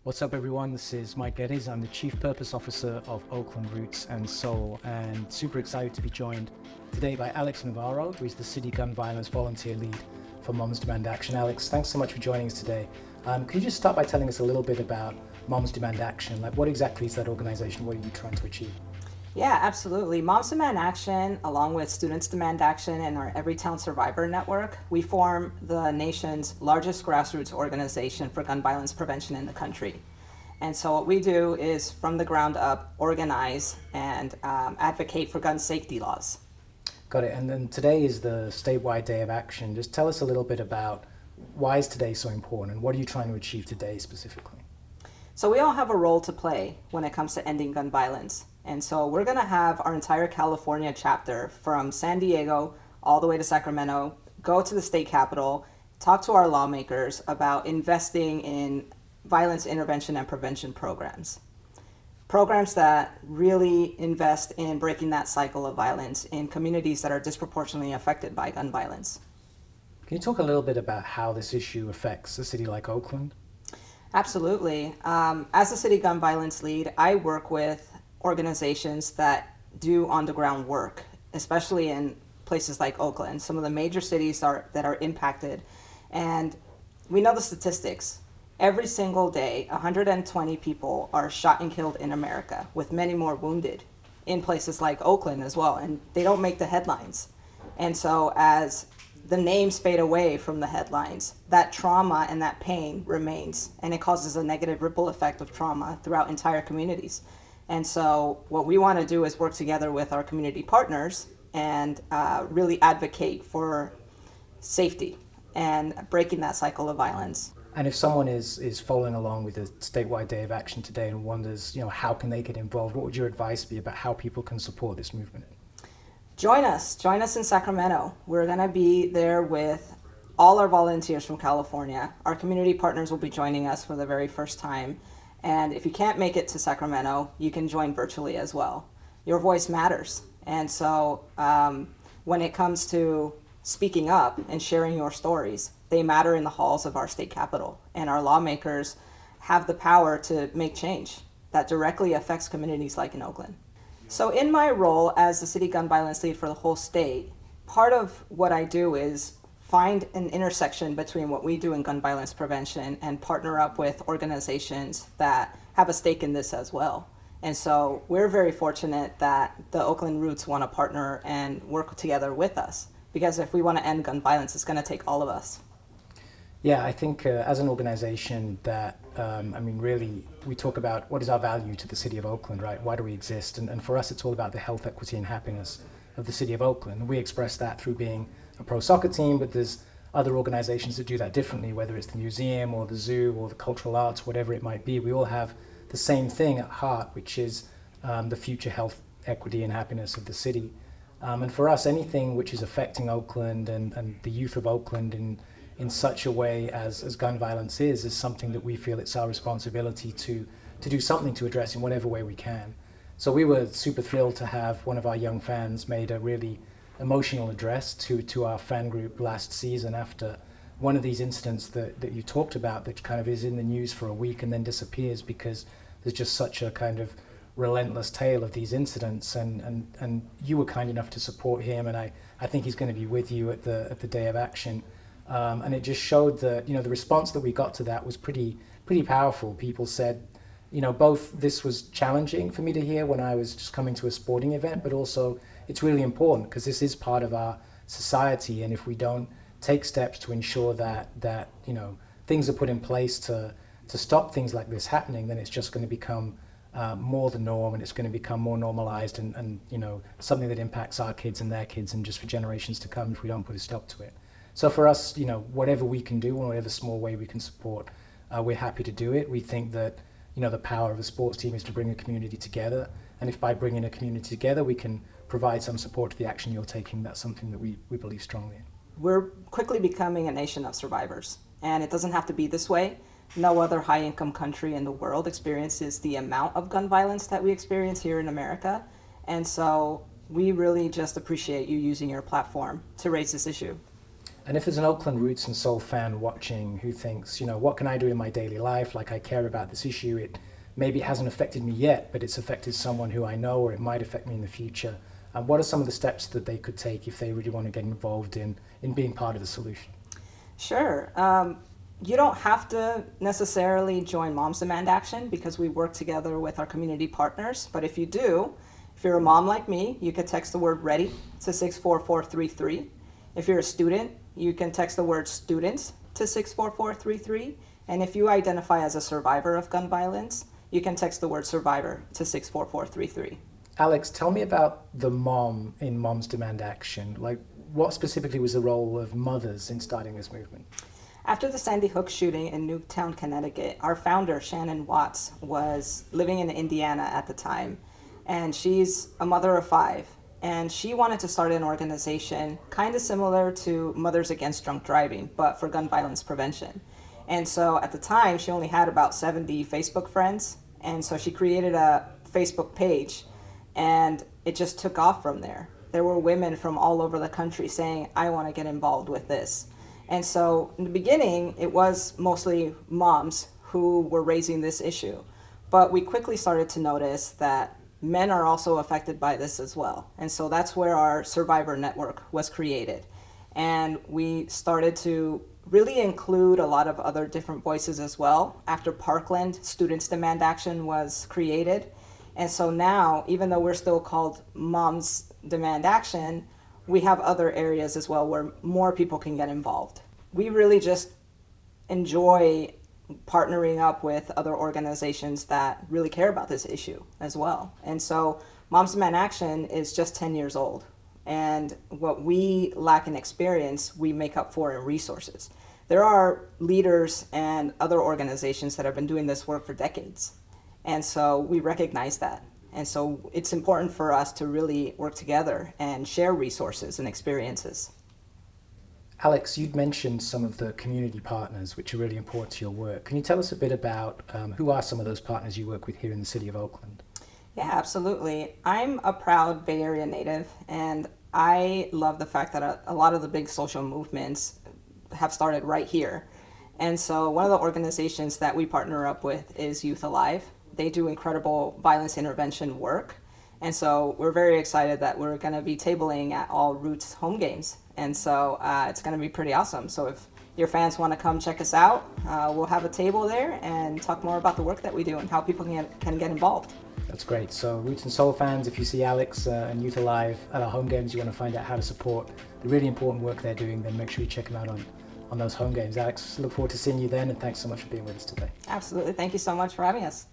What's up, everyone? This is Mike Geddes. I'm the Chief Purpose Officer of Oakland Roots and Soul, and super excited to be joined today by Alex Navarro, who is the City Gun Violence Volunteer Lead for Moms Demand Action. Alex, thanks so much for joining us today. Could you just start by telling us a little bit about Moms Demand Action? Like, what exactly is that organization? What are you trying to achieve? Yeah, absolutely. Moms Demand Action, along with Students Demand Action and our Everytown Survivor Network, we form the nation's largest grassroots organization for gun violence prevention in the country. And so what we do is, from the ground up, organize and advocate for gun safety laws. Got it. And then today is the statewide day of action. Just tell us a little bit about why is today so important and what are you trying to achieve today specifically? So we all have a role to play when it comes to ending gun violence. And so we're going to have our entire California chapter from San Diego all the way to Sacramento go to the state capitol, talk to our lawmakers about investing in violence intervention and prevention programs. Programs that really invest in breaking that cycle of violence in communities that are disproportionately affected by gun violence. Can you talk a little bit about how this issue affects a city like Oakland? Absolutely. As a city gun violence lead, I work with organizations that do on-the-ground work, especially in places like Oakland, some of the major cities that are impacted. And we know the statistics. Every single day, 120 people are shot and killed in America, with many more wounded in places like Oakland as well, and they don't make the headlines. And so as the names fade away from the headlines, that trauma and that pain remains, and it causes a negative ripple effect of trauma throughout entire communities. And so what we want to do is work together with our community partners and really advocate for safety and breaking that cycle of violence. And if someone is following along with the statewide day of action today and wonders, how can they get involved, what would your advice be about how people can support this movement? Join us in Sacramento. We're going to be there with all our volunteers from California. Our community partners will be joining us for the very first time. And if you can't make it to Sacramento, you can join virtually as well. Your voice matters. And so when it comes to speaking up and sharing your stories, they matter in the halls of our state capitol. And our lawmakers have the power to make change that directly affects communities like in Oakland. So in my role as the city gun violence lead for the whole state, part of what I do is find an intersection between what we do in gun violence prevention and partner up with organizations that have a stake in this as well. And so we're very fortunate that the Oakland Roots want to partner and work together with us, because if we want to end gun violence, it's going to take all of us. Yeah, I think as an organization that, really, we talk about what is our value to the city of Oakland, right? Why do we exist? And for us, it's all about the health, equity, and happiness of the city of Oakland. And we express that through being a pro soccer team, but there's other organizations that do that differently, whether it's the museum or the zoo or the cultural arts, whatever it might be. We all have the same thing at heart, which is the future health, equity, and happiness of the city. And for us, anything which is affecting Oakland and the youth of Oakland in such a way as gun violence is something that we feel it's our responsibility to do something to address in whatever way we can. So we were super thrilled to have one of our young fans made a really emotional address to our fan group last season after one of these incidents that you talked about that kind of is in the news for a week and then disappears because there's just such a kind of relentless tale of these incidents, and you were kind enough to support him, and I think he's going to be with you at the day of action. And it just showed that, the response that we got to that was pretty powerful. People said, both this was challenging for me to hear when I was just coming to a sporting event, but also it's really important because this is part of our society. And if we don't take steps to ensure that things are put in place to stop things like this happening, then it's just going to become more the norm, and it's going to become more normalized and something that impacts our kids and their kids and just for generations to come if we don't put a stop to it. So for us, whatever we can do, or whatever small way we can support, we're happy to do it. We think that, the power of a sports team is to bring a community together. And if by bringing a community together, we can provide some support to the action you're taking, that's something that we believe strongly in. We're quickly becoming a nation of survivors, and it doesn't have to be this way. No other high-income country in the world experiences the amount of gun violence that we experience here in America. And so we really just appreciate you using your platform to raise this issue. And if there's an Oakland Roots and Soul fan watching who thinks, what can I do in my daily life? Like, I care about this issue. Maybe it hasn't affected me yet, but it's affected someone who I know, or it might affect me in the future. And what are some of the steps that they could take if they really want to get involved in being part of the solution? Sure. You don't have to necessarily join Moms Demand Action because we work together with our community partners. But if you do, if you're a mom like me, you could text the word READY to 64433. If you're a student, you can text the word STUDENTS to 64433. And if you identify as a survivor of gun violence, you can text the word SURVIVOR to 64433. Alex, tell me about the mom in Moms Demand Action. Like, what specifically was the role of mothers in starting this movement? After the Sandy Hook shooting in Newtown, Connecticut, our founder, Shannon Watts, was living in Indiana at the time, and she's a mother of 5. And she wanted to start an organization kind of similar to Mothers Against Drunk Driving, but for gun violence prevention. And so at the time, she only had about 70 Facebook friends, and so she created a Facebook page, and it just took off from there. There were women from all over the country saying, I want to get involved with this. And so in the beginning, it was mostly moms who were raising this issue. But we quickly started to notice that men are also affected by this as well. And so that's where our Survivor Network was created. And we started to really include a lot of other different voices as well. After Parkland, Students Demand Action was created. And so now, even though we're still called Moms Demand Action, we have other areas as well where more people can get involved. We really just enjoy partnering up with other organizations that really care about this issue as well. And so Moms Demand Action is just 10 years old. And what we lack in experience, we make up for in resources. There are leaders and other organizations that have been doing this work for decades. And so we recognize that. And so it's important for us to really work together and share resources and experiences. Alex, you'd mentioned some of the community partners which are really important to your work. Can you tell us a bit about who are some of those partners you work with here in the city of Oakland? Yeah, absolutely. I'm a proud Bay Area native, and I love the fact that a lot of the big social movements have started right here. And so one of the organizations that we partner up with is Youth Alive. They do incredible violence intervention work. And so we're very excited that we're going to be tabling at all Roots home games. And so it's going to be pretty awesome. So if your fans want to come check us out, we'll have a table there and talk more about the work that we do and how people can get involved. That's great. So Roots and Soul fans, if you see Alex and Youth Alive at our home games, you want to find out how to support the really important work they're doing, then make sure you check them out on those home games. Alex, look forward to seeing you then, and thanks so much for being with us today. Absolutely. Thank you so much for having us.